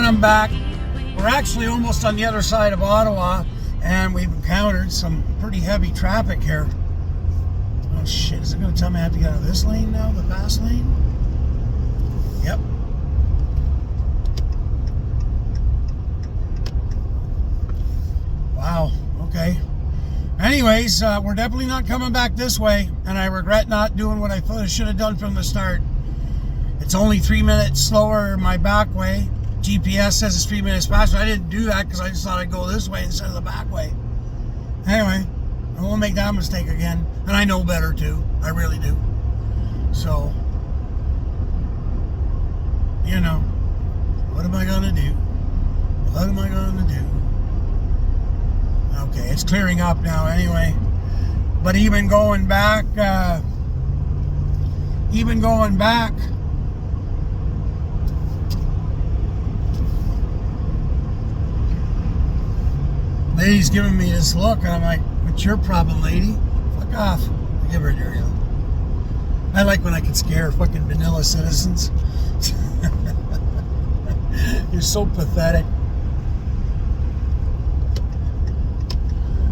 I'm back. We're actually almost on the other side of Ottawa, and we've encountered some pretty heavy traffic here. Oh shit, is it going to tell me I have to get out of this lane now, the fast lane? Yep. Wow, okay. Anyways, we're definitely not coming back this way, and I regret not doing what I thought I should have done from the start. It's only 3 minutes slower my back way. GPS says it's 3 minutes faster. I didn't do that because I just thought I'd go this way instead of the back way. Anyway, I won't make that mistake again. And I know better too. I really do. So, you know, what am I going to do? What am I going to do? Okay, it's clearing up now anyway. But even going back, lady's giving me this look, and I'm like, what's your problem, lady? Fuck off. I give her a dirty look. I like when I can scare fucking vanilla citizens. You're so pathetic.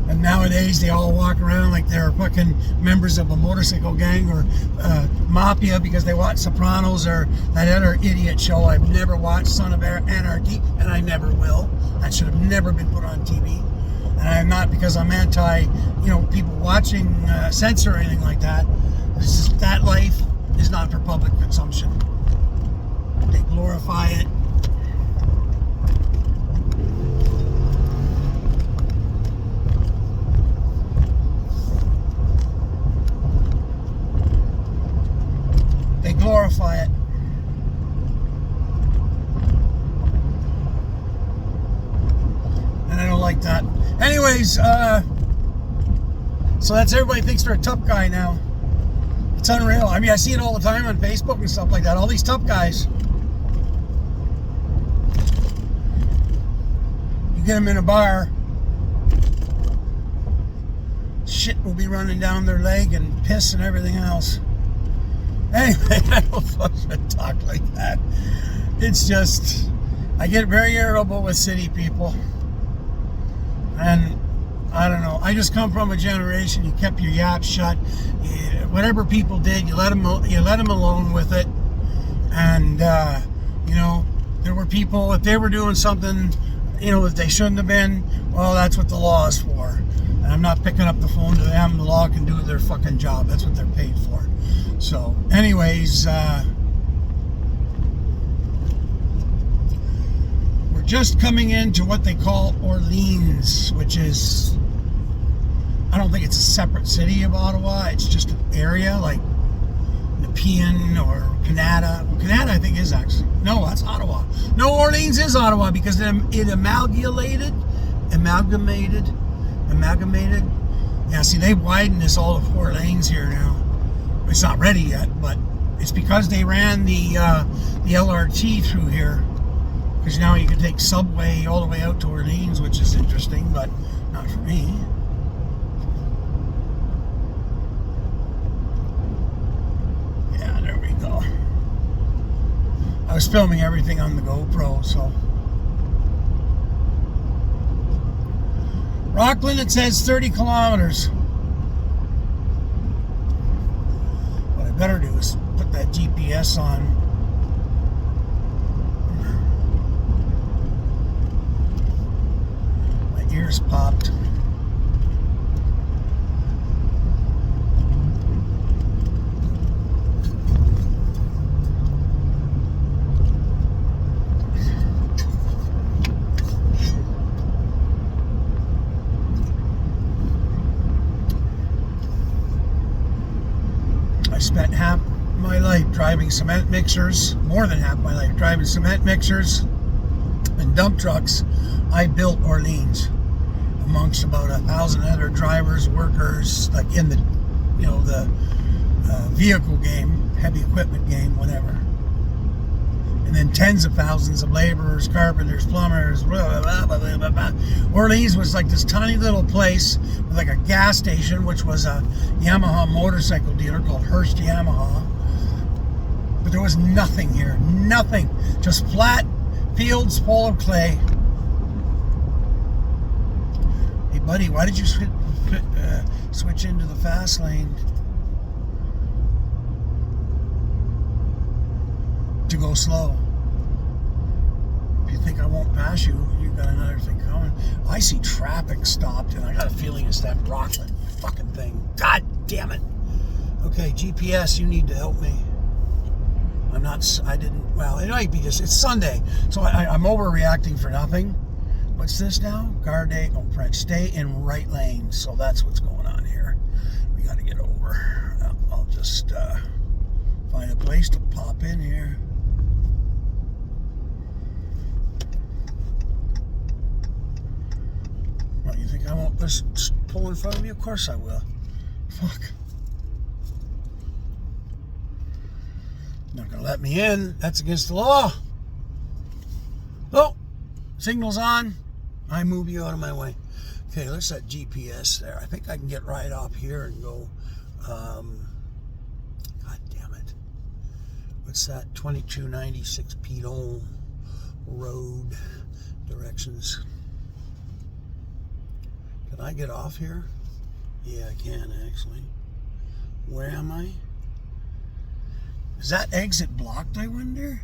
And nowadays they all walk around like they're fucking members of a motorcycle gang or mafia because they watch Sopranos or that other idiot show I've never watched, Son of Anarchy, and I never will. That should have never been put on TV. And I'm not because I'm anti, people watching censor or anything like that. That life is not for public consumption. They glorify it. They glorify it. And I don't like that. Anyways, so that's everybody thinks they're a tough guy now. It's unreal. I mean, I see it all the time on Facebook and stuff like that. All these tough guys. You get them in a bar, shit will be running down their leg and piss and everything else. Anyway, I don't fucking talk like that. It's just, I get very irritable with city people. And I don't know. I just come from a generation. You kept your yap shut. Whatever people did, you let them alone with it. And there were people, if they were doing something, that they shouldn't have been. Well, that's what the law is for. And I'm not picking up the phone to them. The law can do their fucking job. That's what they're paid for. So, anyways, just coming into what they call Orleans, which is, I don't think it's a separate city of Ottawa. It's just an area like Nepean or Canada. Well, Canada, I think, is actually, no, that's Ottawa. No, Orleans is Ottawa because it amalgamated. Yeah, see, they've widened this all to 4 lanes here now. It's not ready yet, but it's because they ran the LRT through here. Because now you can take subway all the way out to Orleans, which is interesting, but not for me. Yeah, there we go. I was filming everything on the GoPro, so. Rockland, it says 30 kilometers. What I better do is put that GPS on. Ears popped. I spent half my life driving cement mixers, more than half my life driving cement mixers and dump trucks. I built Orleans amongst about 1,000 other drivers, workers, like in the, the vehicle game, heavy equipment game, whatever. And then tens of thousands of laborers, carpenters, plumbers, blah, blah, blah, blah, blah, blah. Orleans was like this tiny little place with like a gas station, which was a Yamaha motorcycle dealer called Hearst Yamaha. But there was nothing here, nothing. Just flat fields full of clay. Hey, buddy, why did you switch into the fast lane? To go slow. If you think I won't pass you, you got another thing coming. I see traffic stopped, and I got a feeling it's that Rockland fucking thing. God damn it. Okay, GPS, you need to help me. Well, it might be just, it's Sunday, so I'm overreacting for nothing. What's this now? Garde, oh, French, stay in right lane. So that's what's going on here. We got to get over. I'll just find a place to pop in here. What, you think I won't just pull in front of you? Of course I will. Fuck. Not gonna let me in. That's against the law. Oh, signal's on. I move you out of my way. Okay, there's that GPS there. I think I can get right off here and go. God damn it. What's that? 2296 Pedon Road directions. Can I get off here? Yeah, I can actually. Where am I? Is that exit blocked, I wonder?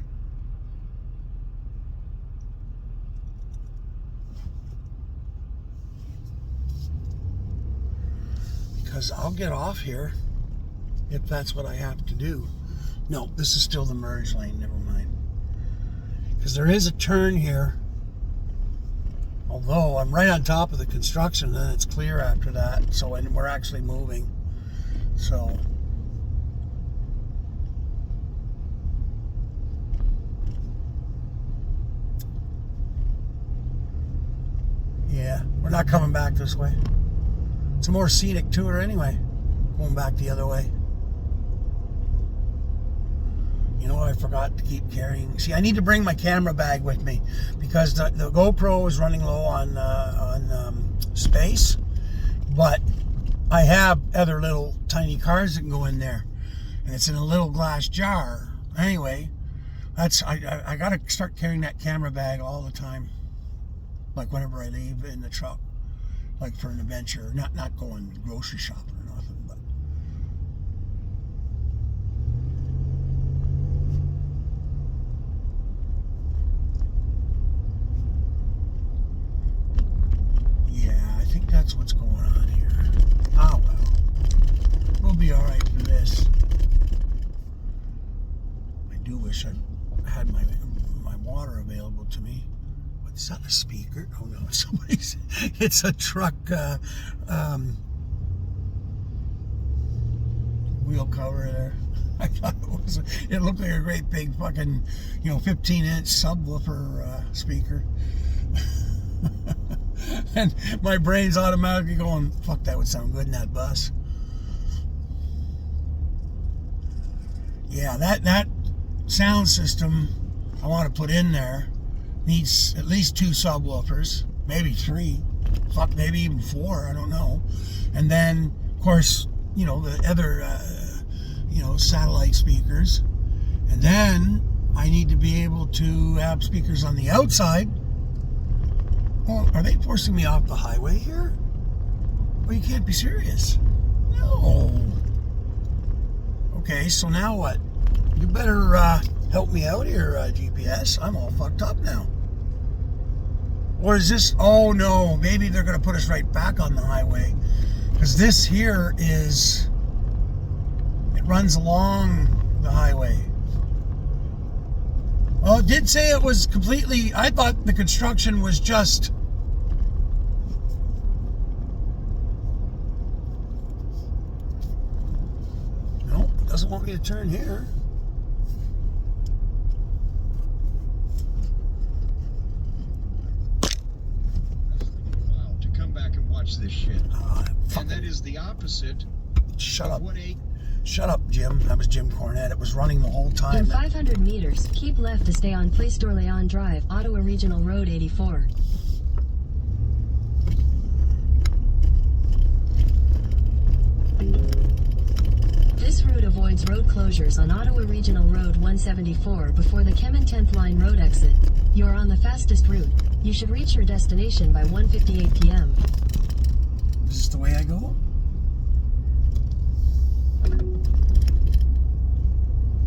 Because I'll get off here if that's what I have to do. No, this is still the merge lane, never mind. Because there is a turn here. Although I'm right on top of the construction, and it's clear after that. So, and we're actually moving. So... yeah, we're not coming back this way. It's a more scenic tour anyway, going back the other way. You know what I forgot to keep carrying? See, I need to bring my camera bag with me because the GoPro is running low on space, but I have other little tiny cards that can go in there, and it's in a little glass jar. Anyway, I got to start carrying that camera bag all the time. Like whenever I leave in the truck, like for an adventure, not going grocery shopping or nothing, but yeah, I think that's what's going on here. Oh well, we'll be all right for this. I do wish I had my water available to me. Is that a speaker? Oh no, somebody's. It's a truck wheel cover there. I thought it looked like a great big fucking, 15-inch subwoofer speaker. And my brain's automatically going, fuck, that would sound good in that bus. Yeah, that sound system I want to put in there needs at least 2 subwoofers, maybe 3, fuck, maybe even 4, I don't know. And then, of course, the other, satellite speakers. And then I need to be able to have speakers on the outside. Oh, are they forcing me off the highway here? Well, you can't be serious. No. Okay, so now what? You better help me out here, GPS. I'm all fucked up now. Or is this, oh no, maybe they're going to put us right back on the highway. Because this here is, it runs along the highway. Well, it did say it was completely, I thought the construction was just, no, it doesn't want me to turn here. This shit. And that is the opposite. Shut up. Shut up, Jim. That was Jim Cornette. It was running the whole time. In 500 meters, keep left to stay on Place d'Orléans Drive, Ottawa Regional Road 84. This route avoids road closures on Ottawa Regional Road 174 before the Kemin 10th Line Road exit. You are on the fastest route. You should reach your destination by 1:58 p.m. Is this the way I go?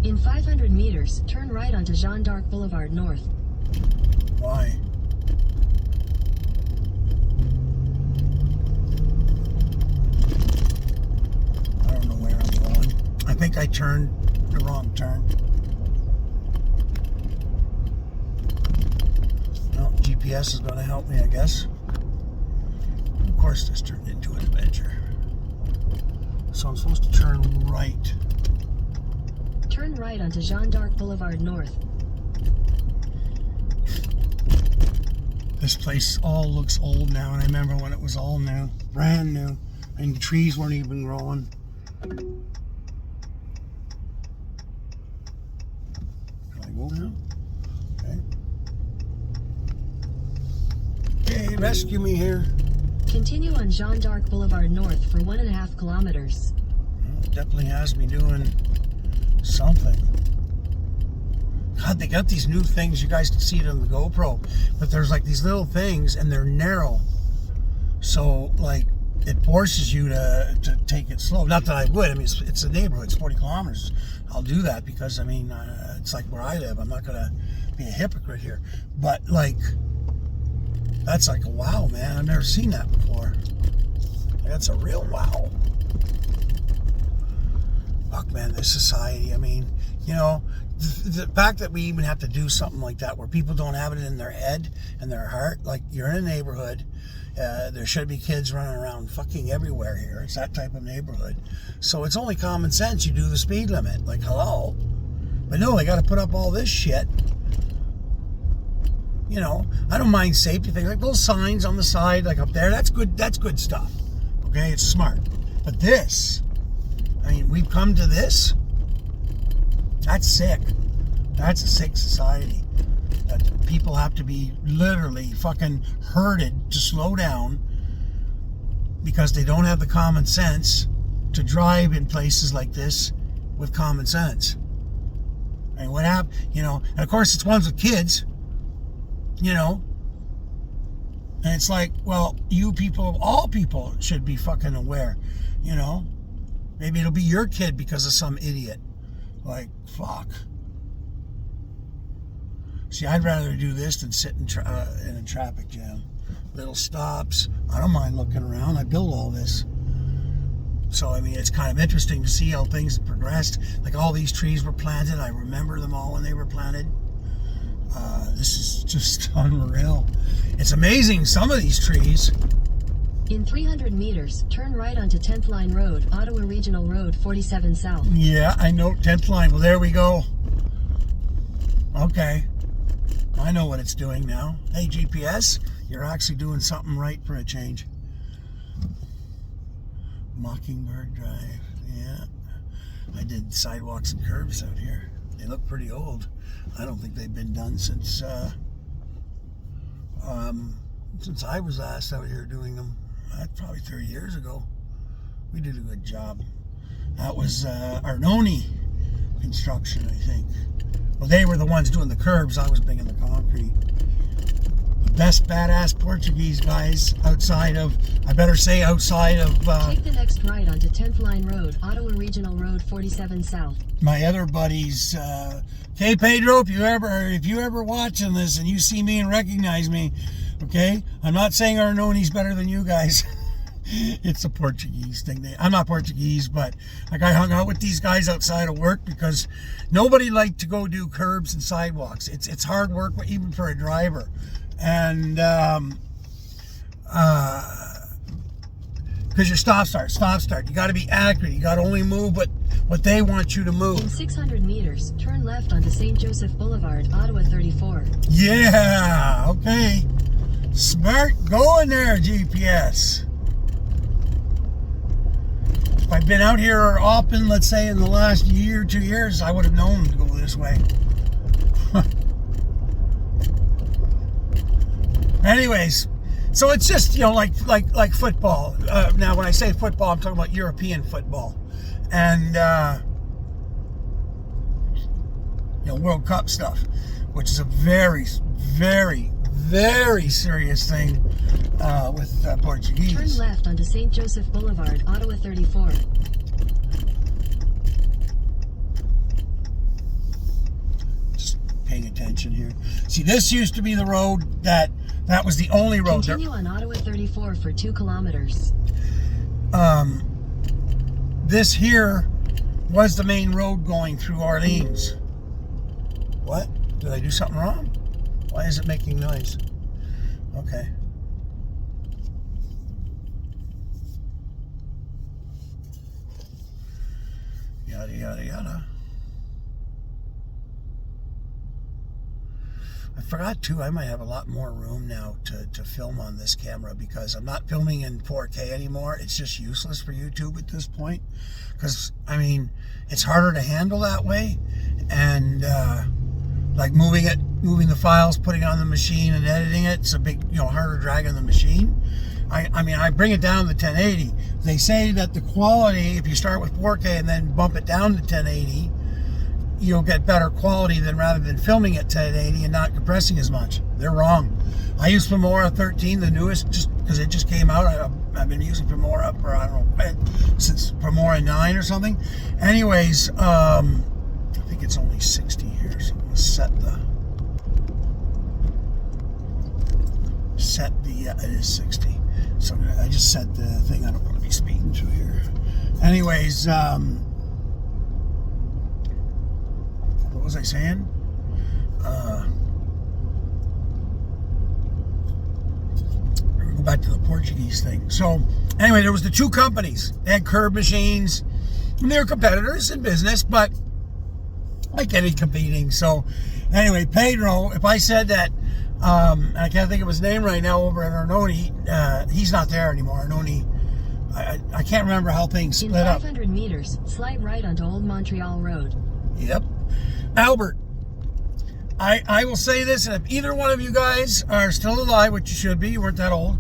In 500 meters, turn right onto Jeanne d'Arc Boulevard North. Why? I don't know where I'm going. I think I turned the wrong turn. Well, GPS is going to help me, I guess. Of course, this turned into an adventure. So I'm supposed to turn right. Turn right onto Jeanne d'Arc Boulevard North. This place all looks old now, and I remember when it was all new, brand new, and the trees weren't even growing. Can I go now? Okay. Okay, rescue me here. Continue on Jeanne d'Arc Boulevard North for 1.5 kilometers. Well, it definitely has me doing something. God, they got these new things. You guys can see it on the GoPro, but there's like these little things, and they're narrow. So, like, it forces you to take it slow. Not that I would. I mean, it's a neighborhood. It's 40 kilometers. I'll do that because, I mean, it's like where I live. I'm not going to be a hypocrite here. But, like, that's like a wow, man. I've never seen that before. That's a real wow. Fuck, man, this society. I mean, you know, the fact that we even have to do something like that where people don't have it in their head and their heart. Like, you're in a neighborhood. There should be kids running around fucking everywhere here. It's that type of neighborhood. So it's only common sense you do the speed limit. Like, hello. But no, they got to put up all this shit. You know, I don't mind safety things. Like those signs on the side, like up there, that's good. That's good stuff. Okay, it's smart. But this, I mean, we've come to this. That's sick. That's a sick society. That people have to be literally fucking herded to slow down because they don't have the common sense to drive in places like this with common sense. And what happened, you know, and of course it's ones with kids, you know, and it's like, well, you people, all people should be fucking aware, you know. Maybe it'll be your kid because of some idiot. Like, fuck. See, I'd rather do this than sit in a traffic jam. Little stops. I don't mind looking around. I build all this. So, I mean, it's kind of interesting to see how things have progressed. Like, all these trees were planted. I remember them all when they were planted. This is just unreal. It's amazing, some of these trees. In 300 meters, turn right onto 10th Line Road, Ottawa Regional Road 47 South. Yeah, I know 10th Line. Well, there we go. Okay. I know what it's doing now. Hey, GPS, you're actually doing something right for a change. Mockingbird Drive. Yeah. I did sidewalks and curbs out here. They look pretty old. I don't think they've been done since I was last out here doing them. Probably 30 years ago. We did a good job. That was Arnone Construction, I think. Well, they were the ones doing the curbs. I was bringing the concrete. The best badass Portuguese guys outside of, I better say outside of... Take the next right onto 10th Line Road, Ottawa Regional Road 47 South. My other buddies, okay, Pedro, if you ever watching this and you see me and recognize me, okay, I'm not saying Arnone's better than you guys. It's a Portuguese thing. I'm not Portuguese, but like I hung out with these guys outside of work because nobody liked to go do curbs and sidewalks. It's hard work, even for a driver, and because you're stop start. You got to be accurate. You got to only move what they want you to move. In 600 meters, turn left onto St. Joseph Boulevard, Ottawa 34. Yeah. Okay. Smart going there, GPS. If I'd been out here often, let's say in the last year, 2 years, I would have known to go this way. Anyways, so it's just, you know, like football. Now, when I say football, I'm talking about European football, and you know, World Cup stuff, which is a very very, very serious thing with Portuguese. Turn left onto St. Joseph Boulevard, Ottawa 34. Just paying attention here. See, this used to be the road that was the only road. Continue on Ottawa 34 for 2 kilometers. This here was the main road going through Orleans. What? Did I do something wrong? Why is it making noise? Okay. Yada, yada, yada. I forgot too, I might have a lot more room now to film on this camera because I'm not filming in 4K anymore. It's just useless for YouTube at this point. Because, I mean, it's harder to handle that way. And, like moving the files, putting it on the machine and editing it, it's a big, harder drag on the machine. I mean, I bring it down to 1080. They say that the quality, if you start with 4K and then bump it down to 1080, you'll get better quality than rather than filming at 1080 and not compressing as much. They're wrong. I use Filmora 13, the newest, just because it just came out. I've been using Filmora for, I don't know, since Filmora 9 or something. Anyways, I think it's only 60 here, so I'm going to set the, it is 60. So I just set the thing I don't want to be speaking to here. Anyways, what was I saying? Go back to the Portuguese thing. So anyway, there was the 2 companies. They had curb machines. And they were competitors in business, but like any competing. So anyway, Pedro, if I said that, I can't think of his name right now over at Arnoni, he's not there anymore. Arnoni, I can't remember how things split up. In 500 meters, slide right onto Old Montreal Road. Yep. Albert, I will say this, and if either one of you guys are still alive, which you should be, you weren't that old,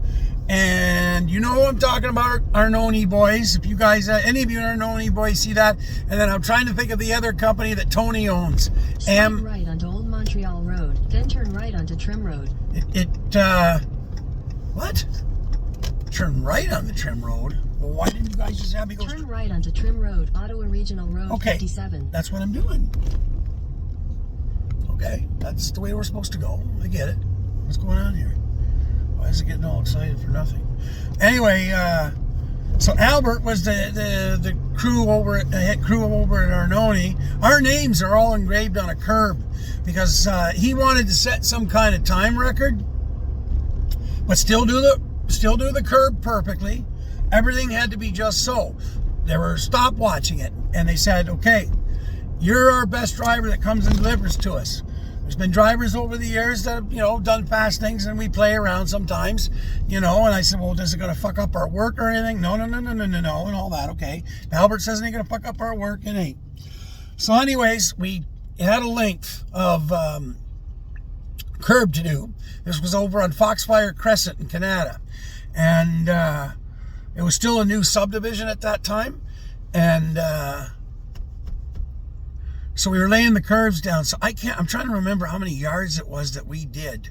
and you know who I'm talking about, Arnoni boys. If you guys, any of you Arnoni boys see that, and then I'm trying to think of the other company that Tony owns. Slide right onto Old Montreal Road, then turn right onto Trim Road. What? Turn right on the Trim Road? Well, why didn't you guys just have me go? Turn right onto Trim Road, Ottawa Regional Road 57. That's what I'm doing. Okay, that's the way we're supposed to go. I get it. What's going on here? Why is it getting all excited for nothing? Anyway, so Albert was the crew over at Arnoni. Our names are all engraved on a curb because he wanted to set some kind of time record, but still do the curb perfectly. Everything had to be just so. They were stopwatching it, and they said, okay, you're our best driver that comes and delivers to us. There's been drivers over the years that have, done fast things, and we play around sometimes, and I said, well, is it going to fuck up our work or anything? No, and all that, okay. Albert says it ain't going to fuck up our work, it ain't. So anyways, we had a length of curb to do. This was over on Foxfire Crescent in Canada. And it was still a new subdivision at that time. And so we were laying the curves down. So I'm trying to remember how many yards it was that we did.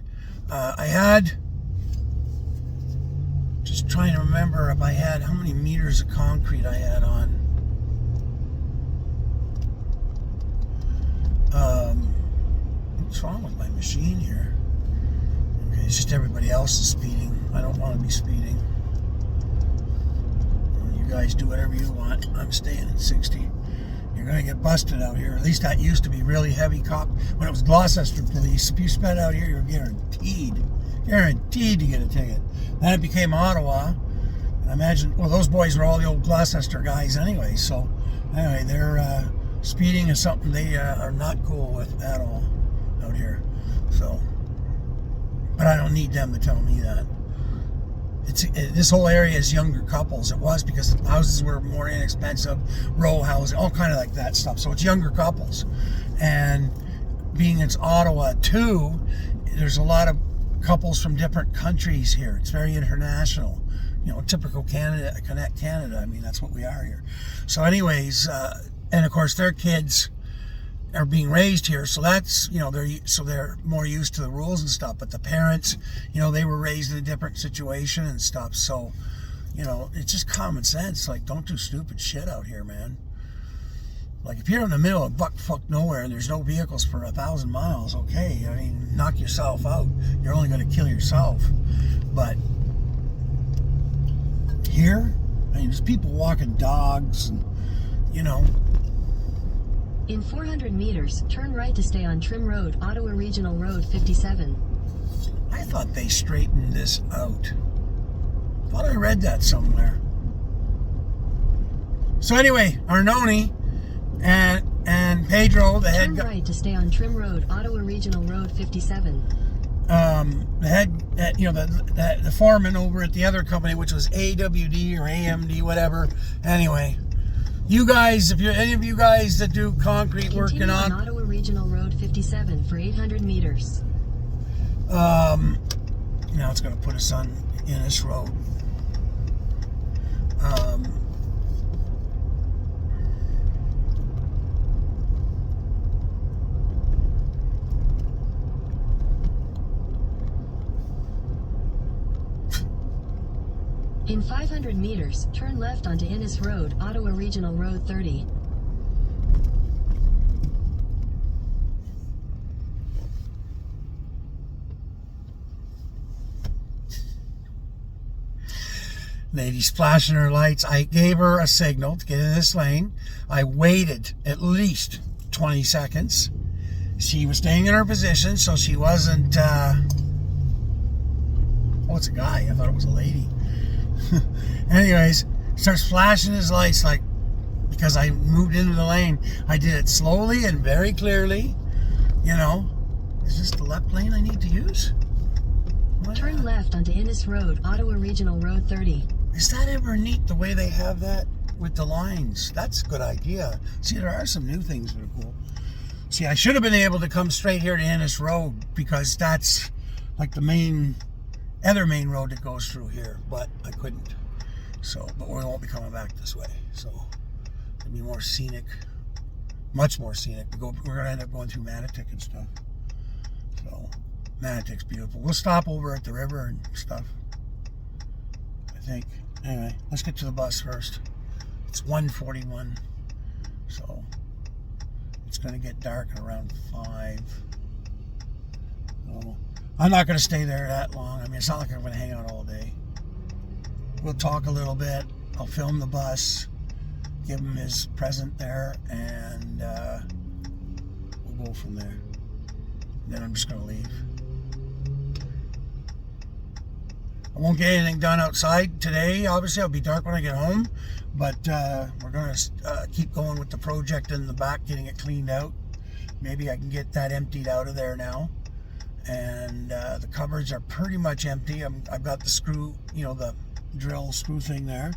Just trying to remember if I had, how many meters of concrete I had on. What's wrong with my machine here? Okay, it's just everybody else is speeding. I don't want to be speeding. You guys do whatever you want. I'm staying at 60. You're going to get busted out here. At least that used to be really heavy cop. When it was Gloucester police, if you sped out here, you're guaranteed to get a ticket. Then it became Ottawa. And I imagine, well, those boys were all the old Gloucester guys anyway. So anyway, they're speeding is something they are not cool with at all out here. So, but I don't need them to tell me that. This whole area is younger couples. It was because the houses were more inexpensive, row housing, all kind of like that stuff. So it's younger couples. And being it's Ottawa too, there's a lot of couples from different countries here. It's very international. Typical Canada. I mean, that's what we are here. So anyways, and of course their kids, are being raised here, so that's, you know, they're more used to the rules and stuff. But the parents, you know, they were raised in a different situation and stuff. So, you know, it's just common sense. Like, don't do stupid shit out here, man. Like, if you're in the middle of fuck nowhere and there's no vehicles for 1,000 miles, okay, I mean, knock yourself out. You're only going to kill yourself. But here, I mean, there's people walking dogs and, you know. In 400 meters, turn right to stay on Trim Road, Ottawa Regional Road 57. I thought they straightened this out. Thought I read that somewhere. So anyway, Arnone and Pedro, the head guy. Turn right to stay on Trim Road, Ottawa Regional Road 57. The head, you know, the foreman over at the other company, which was AWD or AMD, whatever. Anyway, you guys, if you're any of you guys that do concrete working on Ottawa Regional Road 57 for 800 meters. Now it's going to put us on Innis Road. In 500 meters, turn left onto Innis Road, Ottawa Regional Road 30. Lady's flashing her lights. I gave her a signal to get in this lane. I waited at least 20 seconds. She was staying in her position, so she wasn't... Oh, it's a guy. I thought it was a lady. Anyways, starts flashing his lights, like, because I moved into the lane. I did it slowly and very clearly. You know, is this the left lane I need to use? Turn left onto Innis Road, Ottawa Regional Road 30. Is that ever neat, the way they have that with the lines? That's a good idea. See, there are some new things that are cool. See, I should have been able to come straight here to Innis Road, because that's like the other main road that goes through here, but I couldn't. So, but we won't be coming back this way. So it'll be more scenic, much more scenic. We're going to end up going through Manotick and stuff. So Manotick's beautiful. We'll stop over at the river and stuff, I think. Anyway, let's get to the bus first. It's 1:41, so it's going to get dark at around 5. So I'm not going to stay there that long. I mean, it's not like I'm going to hang out all day. We'll talk a little bit. I'll film the bus, give him his present there, and we'll go from there. Then I'm just going to leave. I won't get anything done outside today. Obviously, it'll be dark when I get home, but we're going to keep going with the project in the back, getting it cleaned out. Maybe I can get that emptied out of there now. And the cupboards are pretty much empty. I've got the screw, you know, the drill screw thing there.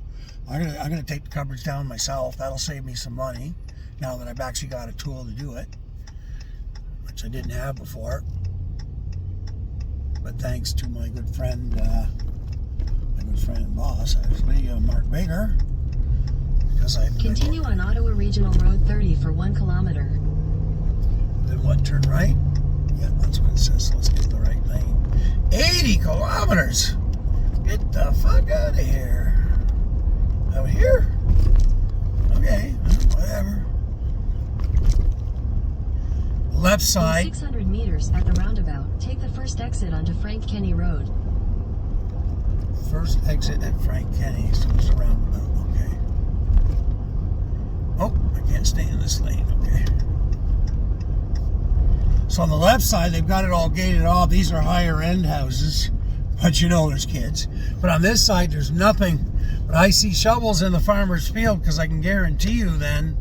I'm gonna take the cupboards down myself. That'll save me some money now that I've actually got a tool to do it, which I didn't have before. But thanks to my good friend and boss, actually, Mark Baker, because I continue on Ottawa Regional Road 30 for 1 kilometer. Then what? Turn right? Yeah, that's what it says. So let's get the right lane. 80 kilometers. Get the fuck out of here. Out here? Okay, whatever. Left side. In 600 meters at the roundabout, take the first exit onto Frank Kenny Road. First exit at Frank Kenny, so it's a roundabout. Okay. Oh, I can't stay in this lane. Okay. So on the left side, they've got it all gated off. These are higher end houses, but you know there's kids. But on this side, there's nothing. But I see shovels in the farmer's field, because I can guarantee you then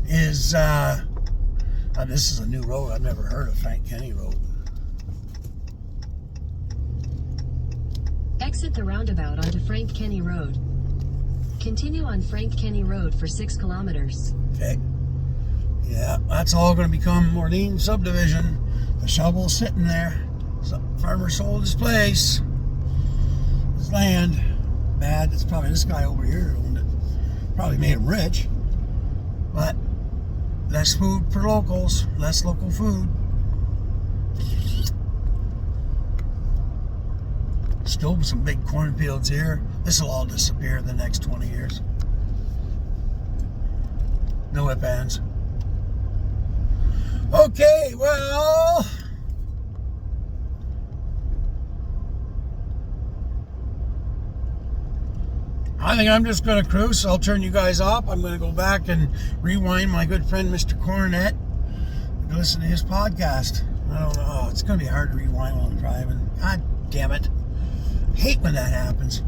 is, this is a new road. I've never heard of Frank Kenny Road. Exit the roundabout onto Frank Kenny Road. Continue on Frank Kenny Road for 6 kilometers. Okay. Yeah, that's all going to become Orleans subdivision. The shovel's sitting there. So farmer sold his place, his land. Bad. It's probably this guy over here who owned it. Probably made him rich. But less food for locals, less local food. Still some big cornfields here. This will all disappear in the next 20 years. No ifs, ands. Okay, well, I think I'm just going to cruise. I'll turn you guys off. I'm going to go back and rewind my good friend Mr. Cornet and listen to his podcast. I don't know. It's going to be hard to rewind while I'm driving. God damn it. I hate when that happens.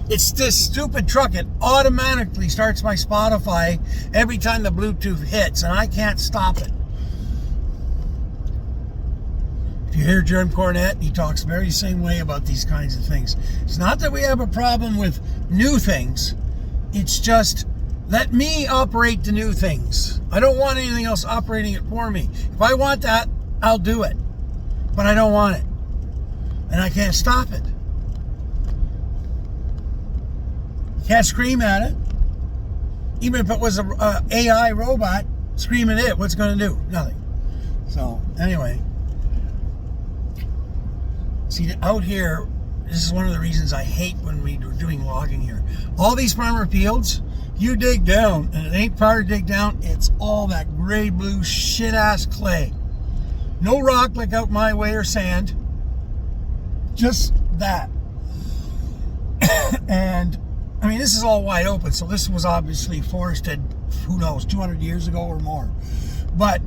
It's this stupid truck. It automatically starts my Spotify every time the Bluetooth hits, and I can't stop it. If you hear Jerm Cornet, he talks very same way about these kinds of things. It's not that we have a problem with new things. It's just, let me operate the new things. I don't want anything else operating it for me. If I want that, I'll do it. But I don't want it. And I can't stop it. Can't scream at it. Even if it was a AI robot screaming at it, what's it going to do? Nothing. So, anyway. See, out here, this is one of the reasons I hate when we were doing logging here. All these farmer fields, you dig down, and it ain't far to dig down. It's all that gray, blue, shit-ass clay. No rock like out my way or sand. Just that. And I mean, this is all wide open, so this was obviously forested, who knows, 200 years ago or more. But,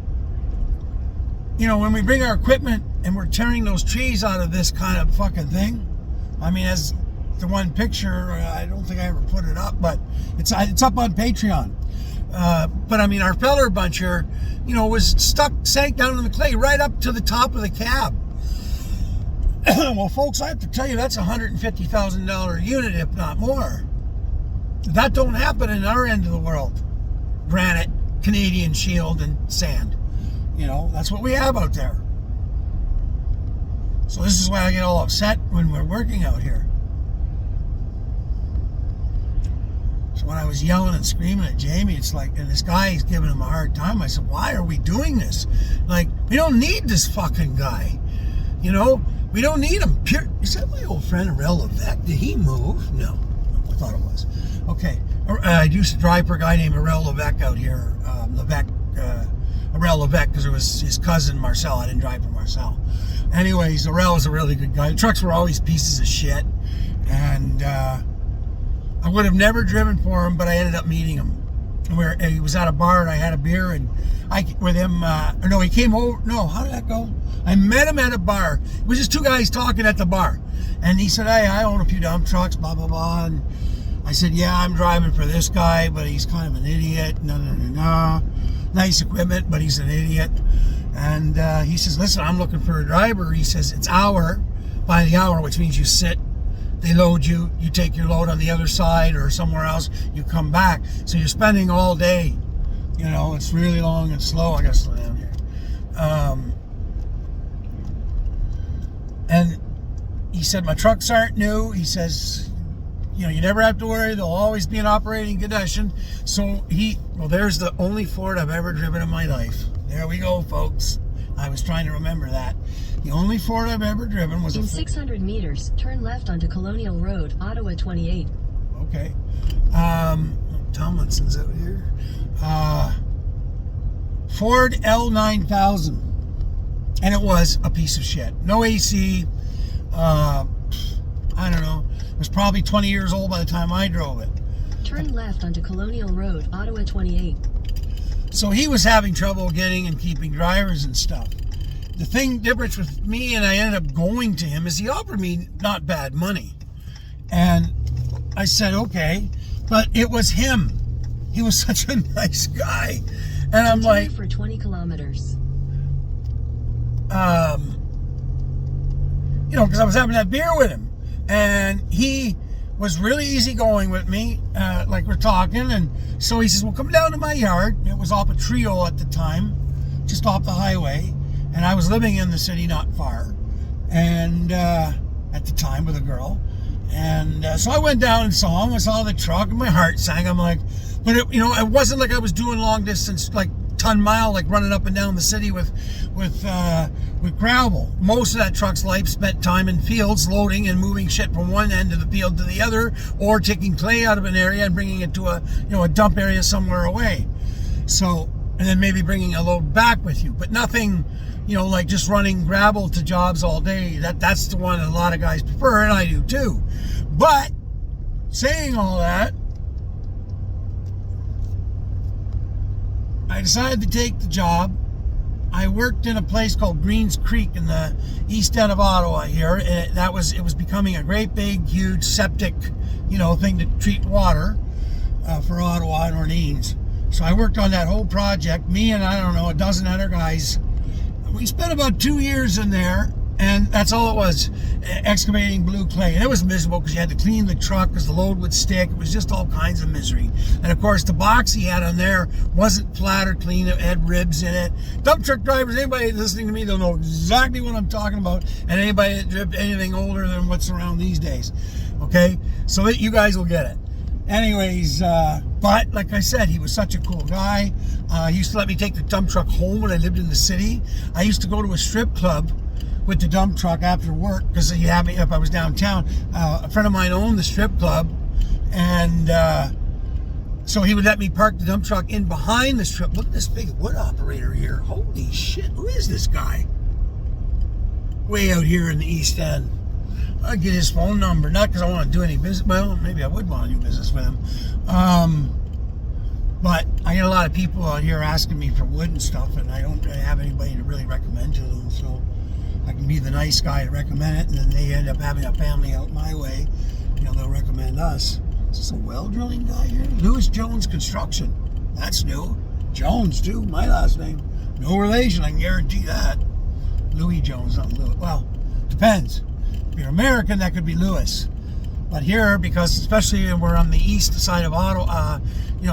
you know, when we bring our equipment and we're tearing those trees out of this kind of fucking thing, I mean, as the one picture, I don't think I ever put it up, but it's up on Patreon. But I mean, our feller buncher, you know, was sank down in the clay right up to the top of the cab. Well, folks, I have to tell you, that's a $150,000 unit, if not more. That don't happen in our end of the world. Granite, Canadian shield, and sand. You know, that's what we have out there. So this is why I get all upset when we're working out here. So when I was yelling and screaming at Jamie, it's like, and this guy is giving him a hard time. I said, why are we doing this? Like, we don't need this fucking guy. You know, we don't need him. Is that my old friend Arel Levesque? Did he move? No, I thought it was. Okay, I used to drive for a guy named Arel Levesque out here. Arel Levesque, because it was his cousin Marcel. I didn't drive for Marcel. Anyways, Arel was a really good guy. The trucks were always pieces of shit, and I would have never driven for him, but I ended up meeting him. He was at a bar, and I had a beer, and with him. No, he came over. No, how did that go? I met him at a bar. It was just two guys talking at the bar, and he said, "Hey, I own a few dump trucks, blah blah blah." And I said, "Yeah, I'm driving for this guy, but he's kind of an idiot. No. Nice equipment, but he's an idiot." And he says, "Listen, I'm looking for a driver." He says, "It's hour by the hour, which means you sit, they load you, you take your load on the other side or somewhere else, you come back. So you're spending all day. You know, it's really long and slow." I gotta slow down here. And he said, "My trucks aren't new." He says, "You know, you never have to worry. They'll always be in operating condition." So there's the only Ford I've ever driven in my life. There we go, folks. I was trying to remember that. The only Ford I've ever driven was in 600 meters, turn left onto Colonial Road, Ottawa 28. Okay. Tomlinson's out here. Ford L9000. And it was a piece of shit. No AC. I don't know. It was probably 20 years old by the time I drove it. Turn left onto Colonial Road, Ottawa 28. So he was having trouble getting and keeping drivers and stuff. The difference with me, and I ended up going to him, is he offered me not bad money. And I said, okay, but it was him. He was such a nice guy. And I'm like, for 20 kilometers. You know, because I was having that beer with him. And he was really easygoing with me, like we're talking. And so he says, well, come down to my yard. It was off a Trio at the time, just off the highway. And I was living in the city not far. And at the time with a girl. And so I went down and saw him. I saw the truck, and my heart sank. I'm like, but it, it wasn't like I was doing long distance, like ton mile, like running up and down the city with gravel. Most of that truck's life spent time in fields, loading and moving shit from one end of the field to the other, or taking clay out of an area and bringing it to a dump area somewhere away. So, and then maybe bringing a load back with you, but nothing, like just running gravel to jobs all day. That's the one that a lot of guys prefer, and I do too. But saying all that, I decided to take the job. I worked in a place called Greens Creek in the east end of Ottawa here. And it was becoming a great big, huge septic, thing to treat water for Ottawa and Orleans. So I worked on that whole project. Me and I don't know, a dozen other guys. We spent about 2 years in there, and that's all it was, excavating blue clay. And it was miserable because you had to clean the truck because the load would stick. It was just all kinds of misery. And of course, the box he had on there wasn't flat or clean. It had ribs in it. Dump truck drivers, anybody listening to me, they'll know exactly what I'm talking about. And anybody that drives anything older than what's around these days. Okay? So that you guys will get it. Anyways, but like I said, he was such a cool guy. He used to let me take the dump truck home when I lived in the city. I used to go to a strip club with the dump truck after work because he had me if I was downtown. A friend of mine owned the strip club, and so he would let me park the dump truck in behind the strip. Look at this big wood operator here. Holy shit, who is this guy? Way out here in the East End. I'll get his phone number, not because I want to do any business. Well, maybe I would want to do business with him. But I get a lot of people out here asking me for wood and stuff, and I don't have anybody to really recommend to them. So I can be the nice guy to recommend it, and then they end up having a family out my way. They'll recommend us. Is this a well drilling guy here? Lewis Jones Construction. That's new. Jones, too. My last name. No relation, I can guarantee that. Louis Jones, not Lewis. Well, depends. If you're American, that could be Lewis. But here, because especially we're on the east side of Ottawa,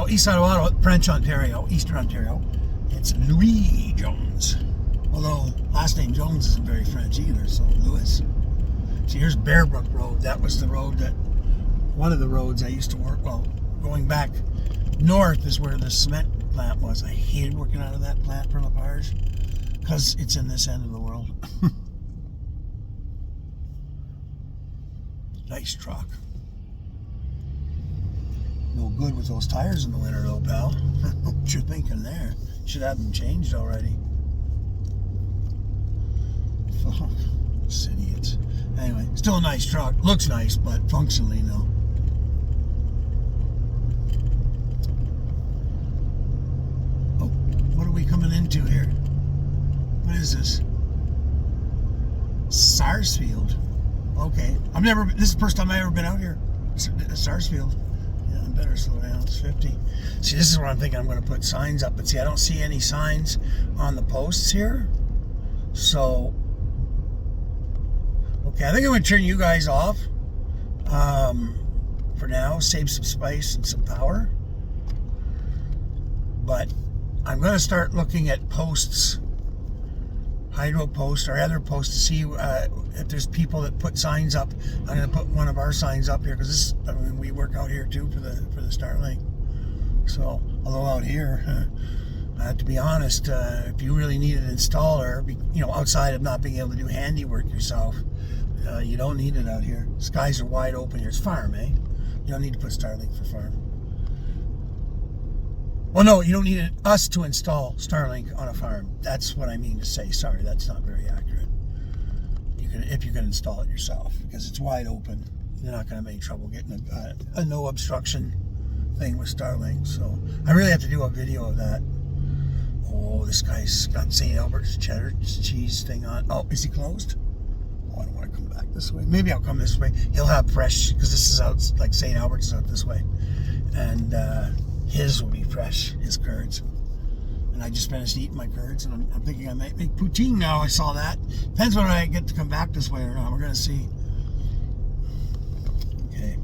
east side of Ottawa, French Ontario, Eastern Ontario, it's Louis Jones. Although last name Jones isn't very French either, so Lewis. See, here's Bearbrook Road. That was the road one of the roads I used to work. Well, going back north is where the cement plant was. I hated working out of that plant for Lepage because it's in this end of the world. Nice truck. No good with those tires in the winter though, pal. What you're thinking there? Should have them changed already. Fuck. Idiots. Anyway, still a nice truck. Looks nice, but functionally, no. Oh, what are we coming into here? What is this? Sarsfield. Okay. This is the first time I've ever been out here. Sarsfield. Yeah, I better slow down. It's 50. See, this is where I'm thinking I'm going to put signs up. But see, I don't see any signs on the posts here. So, okay, I think I'm going to turn you guys off for now. Save some space and some power. But I'm going to start looking at posts, hydro posts or other posts to see if there's people that put signs up. I'm going to put one of our signs up here because we work out here too for the Starlink. So, although out here, I have to be honest, if you really need an installer, outside of not being able to do handiwork yourself, you don't need it out here. Skies are wide open here. It's farm, eh? You don't need to put Starlink for farm. Well, no, you don't need us to install Starlink on a farm. That's what I mean to say. Sorry, that's not very accurate. If you can install it yourself, because it's wide open. You're not going to have any trouble getting a no obstruction thing with Starlink. So I really have to do a video of that. Oh, this guy's got St. Albert's cheddar cheese thing on. Oh, is he closed? Oh, I don't want to come back this way. Maybe I'll come this way. He'll have fresh, because this is out, like St. Albert's is out this way. And his will be fresh, his curds. And I just finished eating my curds, and I'm thinking I might make poutine now. I saw that. Depends whether I get to come back this way or not. We're going to see. Okay.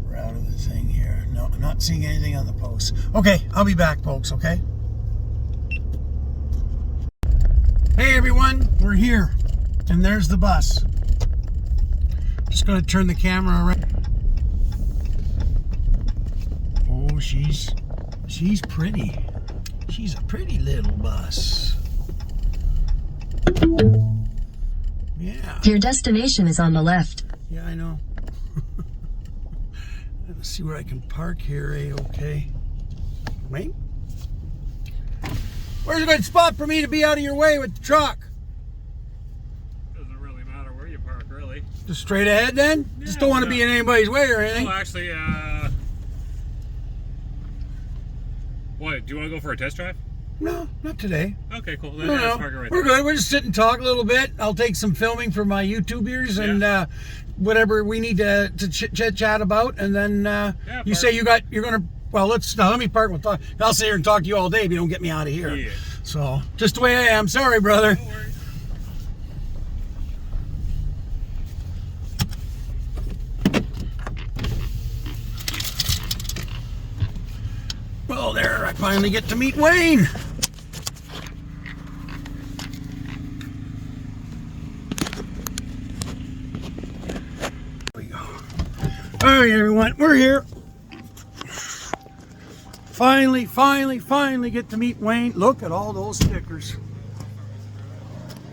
We're out of the thing here. No, I'm not seeing anything on the post. Okay, I'll be back, folks, okay? Hey, everyone. We're here. And there's the bus. Just gonna turn the camera around. Oh, she's pretty. She's a pretty little bus. Yeah. Your destination is on the left. Yeah, I know. Let's see where I can park here, okay. Wait. Where's a good spot for me to be out of your way with the truck? Doesn't really matter where you park, really. Just straight ahead then? Yeah, Just don't want to be in anybody's way or anything. Oh, actually, what, do you want to go for a test drive? No, not today. Okay, cool. Then No, yeah, no. park it right We're there. good. We'll just sit and talk a little bit. I'll take some filming for my YouTubers and whatever we need to chit chat about. And then you say you're gonna. Well, let me park. I'll sit here and talk to you all day if you don't get me out of here. Yeah. So just the way I am. Sorry, brother. No worries. Well, there, I finally get to meet Wayne. There we go. All right, everyone, we're here. Finally get to meet Wayne. Look at all those stickers.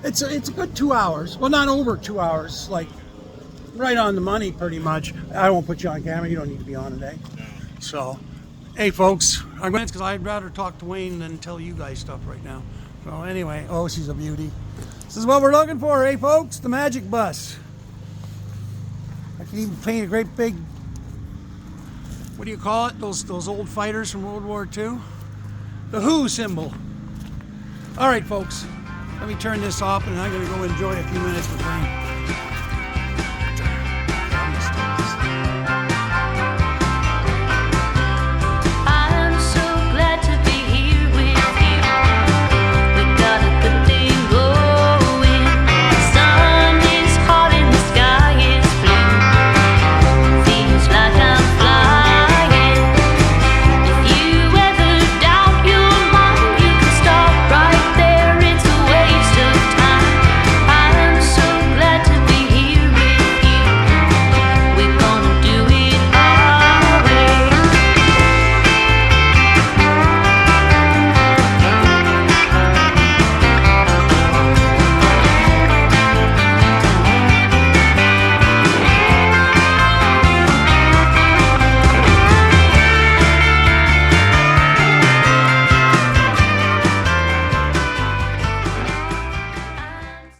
It's a good 2 hours. Well, not over 2 hours, like right on the money pretty much. I won't put you on camera. You don't need to be on today. So, hey folks, I'm going because I'd rather talk to Wayne than tell you guys stuff right now. So anyway, oh, she's a beauty. This is what we're looking for, hey folks, the magic bus. I can even paint a great big, what do you call it? Those old fighters from World War II? The WHO symbol. All right, folks, let me turn this off and I'm going to go enjoy a few minutes with Wayne.